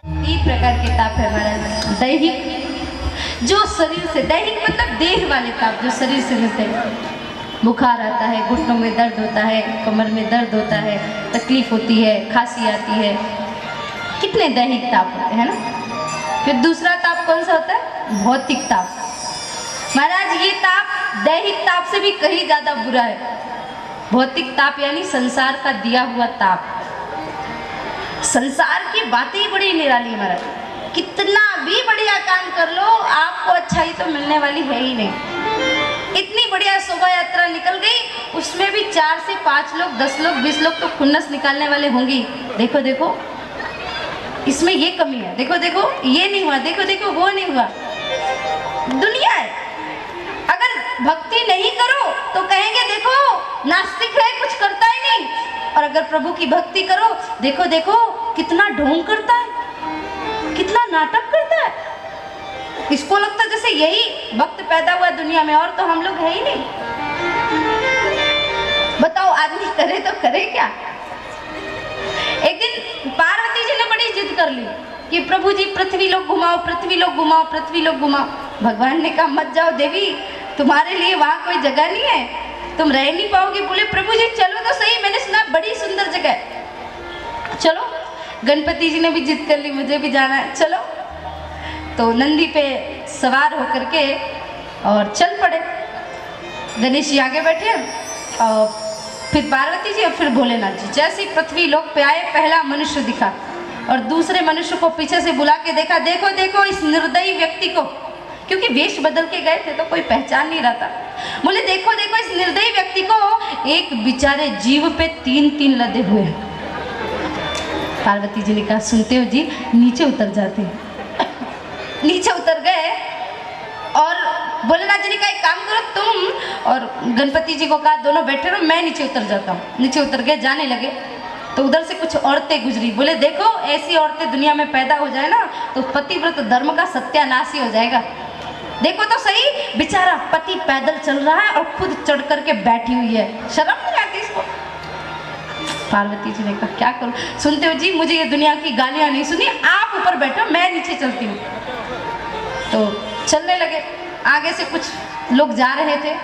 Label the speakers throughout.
Speaker 1: तीन प्रकार के ताप है महाराज। दैहिक, जो शरीर से, दैहिक मतलब देह वाले ताप जो शरीर से मिलते हैं। बुखार आता है, घुटनों में दर्द होता है, कमर में दर्द होता है, तकलीफ होती है, खांसी आती है, कितने दैहिक ताप होते हैं ना। फिर दूसरा ताप कौन सा होता है? भौतिक ताप। महाराज ये ताप दैहिक ताप से भी कहीं ज्यादा बुरा है। भौतिक ताप यानी संसार का दिया हुआ ताप। संसार की बातें ही बड़ी निराली है महाराज। कितना भी बढ़िया काम कर लो, आपको अच्छाई तो मिलने वाली है ही नहीं। इतनी बढ़िया शोभा यात्रा निकल गई, उसमें भी 4 से 5 लोग, 10 लोग, 20 लोग तो खुन्नस निकालने वाले होंगे। देखो देखो इसमें ये कमी है, देखो देखो ये नहीं हुआ, देखो देखो वो नहीं हुआ। दुनिया है। अगर भक्ति नहीं करो तो कहेंगे देखो नास्तिक है, कुछ करता ही नहीं। और अगर प्रभु की भक्ति करो, देखो देखो कितना ढोंग करता है, कितना नाटक करता है। इसको लगता है जैसे यही वक्त पैदा हुआ दुनिया में, और तो हम लोग है ही नहीं। बताओ आदमी करे तो करे क्या। एक दिन पार्वती जी ने बड़ी जिद कर ली कि प्रभु जी पृथ्वी लोक घुमाओ, पृथ्वी लोक घुमाओ, पृथ्वी लोक घुमाओ। भगवान ने कहा मत जाओ देवी, तुम्हारे लिए वहां कोई जगह नहीं है, तुम रह नहीं पाओगे। बोले प्रभु जी चलो तो सही, मैंने सुना बड़ी सुंदर जगह है। चलो, गणपति जी ने भी जिद कर ली मुझे भी जाना है, चलो। तो नंदी पे सवार होकर के और चल पड़े। गणेश जी आगे बैठे और फिर पार्वती जी और फिर भोलेनाथ जी। जैसे ही पृथ्वी लोक पे आए, पहला मनुष्य दिखा और दूसरे मनुष्य को पीछे से बुला के देखा, देखो देखो इस निर्दयी व्यक्ति को, क्योंकि वेश बदल के गए थे तो कोई पहचान नहीं रहा था। बोले देखो देखो इस निर्दयी व्यक्ति को, एक बेचारे जीव पे 3-3 लदे हुए हैं। पार्वती जी ने कहा सुनते हो जी, नीचे उतर जाते हैं। नीचे उतर गए और भोलेनाथ जी ने कहा एक काम करो तुम, और गणपति जी को कहा दोनों बैठे रहो, मैं नीचे उतर जाता हूँ। नीचे उतर गए, जाने लगे तो उधर से कुछ औरतें गुजरी। बोले देखो ऐसी औरतें दुनिया में पैदा हो जाए ना तो पतिव्रत धर्म का सत्यानाश ही हो जाएगा। देखो तो सही, बेचारा पति पैदल चल रहा है और खुद चढ़ करके बैठी हुई है, शर्म नहीं आती इसको। पार्वती जी ने कहा क्या करूं। सुनते हो जी, मुझे ये दुनिया की गालियां नहीं सुनी, आप ऊपर बैठो, मैं नीचे चलती हूँ। तो चलने लगे। आगे से कुछ लोग जा रहे थे,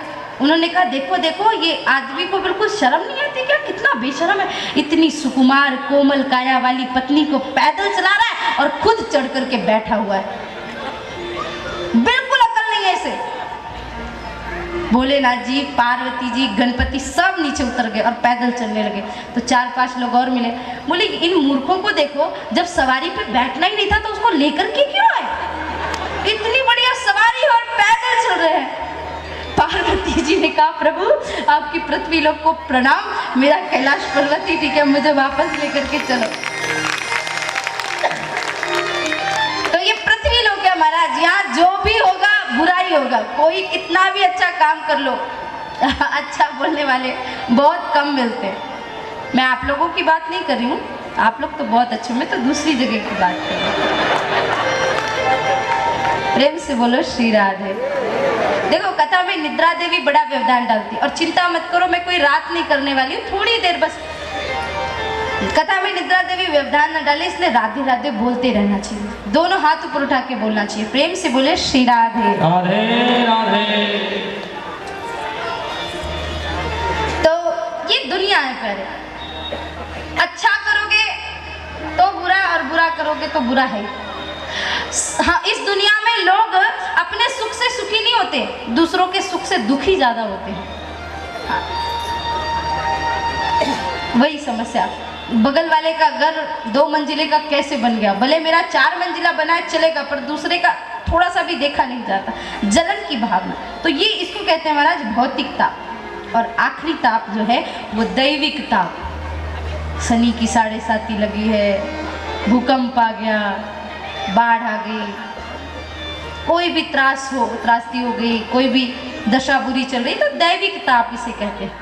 Speaker 1: उन्होंने कहा देखो देखो ये आदमी को बिल्कुल शर्म नहीं आती क्या, कितना बेशर्म है, इतनी सुकुमार कोमल काया वाली पत्नी को पैदल चला रहा है और खुद चढ़ करके बैठा हुआ है, बिल्कुल अकल नहीं है इसे। भोलेनाथ जी, पार्वती जी, गणपति सब नीचे उतर गए और पैदल चलने लगे। तो 4-5 लोग और मिले। बोले इन मूर्खों को देखो, जब सवारी पे बैठना ही नहीं था तो उसको लेकर के क्यों आए, इतनी बढ़िया सवारी और पैदल चल रहे हैं। पार्वती जी ने कहा प्रभु आपकी पृथ्वी लोक को प्रणाम, मेरा कैलाश पर्वत ही ठीक है, मुझे वापस लेकर के चलो। तो ये पृथ्वी लोक है महाराज, यहाँ जो भी होगा बुरा ही होगा। कोई कितना भी अच्छा काम कर लो, अच्छा बोलने वाले बहुत कम मिलते हैं। मैं आप लोगों की बात नहीं कर रही हूँ, आप लोग तो बहुत अच्छे, मैं तो दूसरी जगह की बात कर रही हूँ। प्रेम से बोलो श्री राधे। देखो कथा में निद्रा देवी बड़ा व्यवधान डालती, और चिंता मत करो मैं कोई रात नहीं करने वाली हूँ, थोड़ी देर बस। कथा में निद्रा देवी व्यवधान न डाले, इसलिए राधे राधे बोलते रहना चाहिए, दोनों हाथ ऊपर उठा के बोलना चाहिए। प्रेम से बोले श्री राधे
Speaker 2: राधे राधे।
Speaker 1: तो ये दुनिया है। पहले अच्छा करोगे तो बुरा, और बुरा करोगे तो बुरा है। हाँ, इस दुनिया में लोग अपने सुख से सुखी नहीं होते, दूसरों के सुख से दुखी ज्यादा होते हैं। हाँ। वही समस्या, बगल वाले का घर 2 मंजिले का कैसे बन गया, भले मेरा 4 मंजिला बना है चलेगा, पर दूसरे का थोड़ा सा भी देखा नहीं जाता, जलन की भावना। तो ये इसको कहते हैं महाराज भौतिक ताप। और आखिरी ताप जो है वो दैविक ताप। शनि की 7.5 लगी है, भूकंप आ गया, बाढ़ आ गई, कोई भी त्रासदी हो गई, कोई भी दशा बुरी चल रही, तो दैविक ताप इसे कहते हैं।